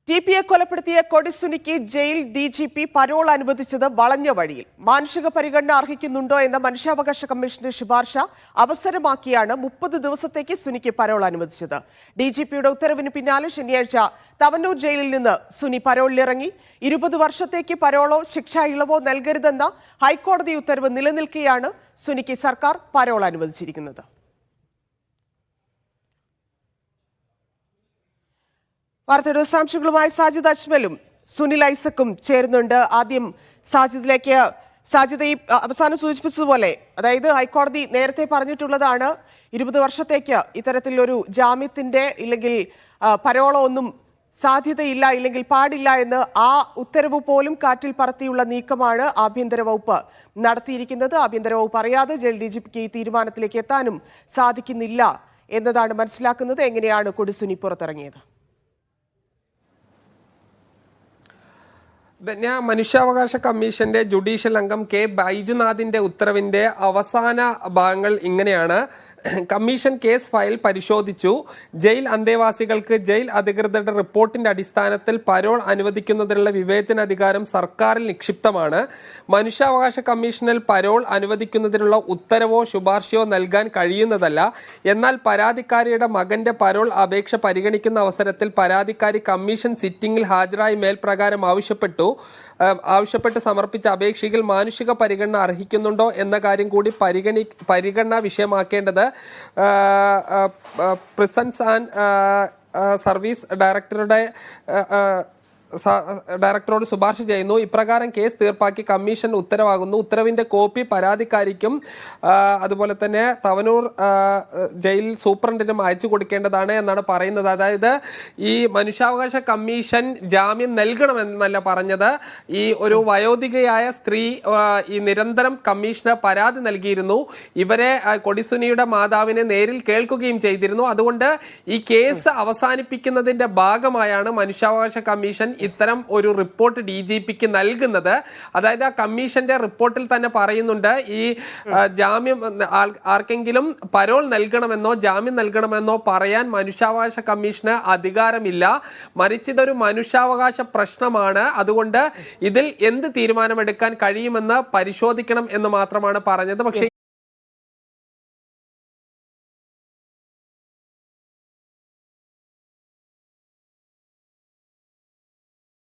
ടിപിയെ കൊലപ്പെടുത്തിയ കൊടിസുനിക്ക് jail DGP parole അനുവദിച്ചത് വളഞ്ഞ വഴിയിൽ മാനുഷിക പരിഗണന അർഹിക്കുന്നുണ്ടോ എന്ന മനുഷ്യാവകാശ കമ്മീഷന്റെ ശുപാർശ അവസരമാക്കിയാണ് 30 ദിവസത്തേക്ക് സുനിക്ക് പരോൾ അനുവദിച്ചത്. ഡിജിപിയുടെ ഉത്തരവിന് പിന്നാലെ ശനിയാഴ്ച തവന്നൂർ ജയിലിൽ നിന്ന് സുനി പരോളിലിറങ്ങി. 20 വർഷത്തേക്ക് പരോളോ ശിക്ഷാ ഇളവോ നൽകരുതെന്ന ഹൈക്കോടതി ഉത്തരവ് നിലനിൽക്കെയാണ് സുനിക്ക് സർക്കാർ പരോൾ അനുവദിച്ചിരിക്കുന്നത്. വാർത്തയുടെ വിശദാംശങ്ങളുമായി സാജിദ് അജ്മലും സുനിൽ ഐസക്കും ചേരുന്നുണ്ട്. ആദ്യം സാജിദിലേക്ക്. സാജിദ്, ഈ അവസാനം സൂചിപ്പിച്ചതുപോലെ, അതായത് ഹൈക്കോടതി നേരത്തെ പറഞ്ഞിട്ടുള്ളതാണ് 20 വർഷത്തേക്ക് ഇത്തരത്തിലൊരു ജാമ്യത്തിന്റെ ഇല്ലെങ്കിൽ പരോളോ ഒന്നും സാധ്യതയില്ല, ഇല്ലെങ്കിൽ പാടില്ല എന്ന്. ആ ഉത്തരവ് പോലും കാറ്റിൽ പറത്തിയുള്ള നീക്കമാണ് ആഭ്യന്തര വകുപ്പ് നടത്തിയിരിക്കുന്നത്. ആഭ്യന്തര വകുപ്പ് അറിയാതെ ജയിൽ ഡിജിപിക്ക് ഈ തീരുമാനത്തിലേക്ക് എത്താനും സാധിക്കുന്നില്ല എന്നതാണ് മനസ്സിലാക്കുന്നത്. എങ്ങനെയാണ് കൊടിസുനി പുറത്തിറങ്ങിയത്? മനുഷ്യാവകാശ കമ്മീഷന്റെ ജുഡീഷ്യൽ അംഗം കെ ബൈജുനാഥിന്റെ ഉത്തരവിന്റെ അവസാന ഭാഗങ്ങൾ ഇങ്ങനെയാണ്. കമ്മീഷൻ കേസ് ഫയൽ പരിശോധിച്ചു. ജയിൽ അന്തേവാസികൾക്ക് ജയിൽ അധികൃതരുടെ റിപ്പോർട്ടിന്റെ അടിസ്ഥാനത്തിൽ പരോൾ അനുവദിക്കുന്നതിനുള്ള വിവേചനാധികാരം സർക്കാരിൽ നിക്ഷിപ്തമാണ്. മനുഷ്യാവകാശ കമ്മീഷനിൽ പരോൾ അനുവദിക്കുന്നതിനുള്ള ഉത്തരവോ ശുപാർശയോ നൽകാൻ കഴിയുന്നതല്ല. എന്നാൽ പരാതിക്കാരിയുടെ മകന്റെ പരോൾ അപേക്ഷ പരിഗണിക്കുന്ന അവസരത്തിൽ പരാതിക്കാരി കമ്മീഷൻ സിറ്റിംഗിൽ ഹാജരായി മേൽപ്രകാരം ആവശ്യപ്പെട്ട് സമർപ്പിച്ച അപേക്ഷയിൽ മാനുഷിക പരിഗണന അർഹിക്കുന്നുണ്ടോ എന്ന കാര്യം കൂടി പരിഗണനാ വിഷയമാക്കേണ്ടത് പ്രിസൺസ് ആൻഡ് സർവീസ് ഡയറക്ടറോട് ശുപാർശ ചെയ്യുന്നു. ഇപ്രകാരം കേസ് തീർപ്പാക്കി കമ്മീഷൻ ഉത്തരവാകുന്നു. ഉത്തരവിന്റെ കോപ്പി പരാതിക്കാരിക്കും അതുപോലെ തന്നെ തവനൂർ ജയിൽ സൂപ്രണ്ടിനും അയച്ചു കൊടുക്കേണ്ടതാണ് എന്നാണ് പറയുന്നത്. അതായത് ഈ മനുഷ്യാവകാശ കമ്മീഷൻ ജാമ്യം നൽകണമെന്നല്ല പറഞ്ഞത്. ഈ ഒരു വയോധികയായ സ്ത്രീ ഈ നിരന്തരം കമ്മീഷന് പരാതി നൽകിയിരുന്നു. ഇവരെ കൊടിസുനിയുടെ മാതാവിനെ നേരിൽ കേൾക്കുകയും ചെയ്തിരുന്നു. അതുകൊണ്ട് ഈ കേസ് അവസാനിപ്പിക്കുന്നതിന്റെ ഭാഗമായാണ് മനുഷ്യാവകാശ കമ്മീഷൻ ഇത്തരം ഒരു റിപ്പോർട്ട് DGPക്ക് നൽകുന്നത്. അതായത് ആ കമ്മീഷന്റെ റിപ്പോർട്ടിൽ തന്നെ പറയുന്നുണ്ട്, ഈ ജാമ്യം ആർക്കെങ്കിലും പരോൾ നൽകണമെന്നോ ജാമ്യം നൽകണമെന്നോ പറയാൻ മനുഷ്യാവകാശ കമ്മീഷന് അധികാരമില്ല. മറിച്ച് ഇതൊരു മനുഷ്യാവകാശ പ്രശ്നമാണ്. അതുകൊണ്ട് ഇതിൽ എന്ത് തീരുമാനമെടുക്കാൻ കഴിയുമെന്ന് പരിശോധിക്കണം എന്ന് മാത്രമാണ് പറഞ്ഞത്. പക്ഷേ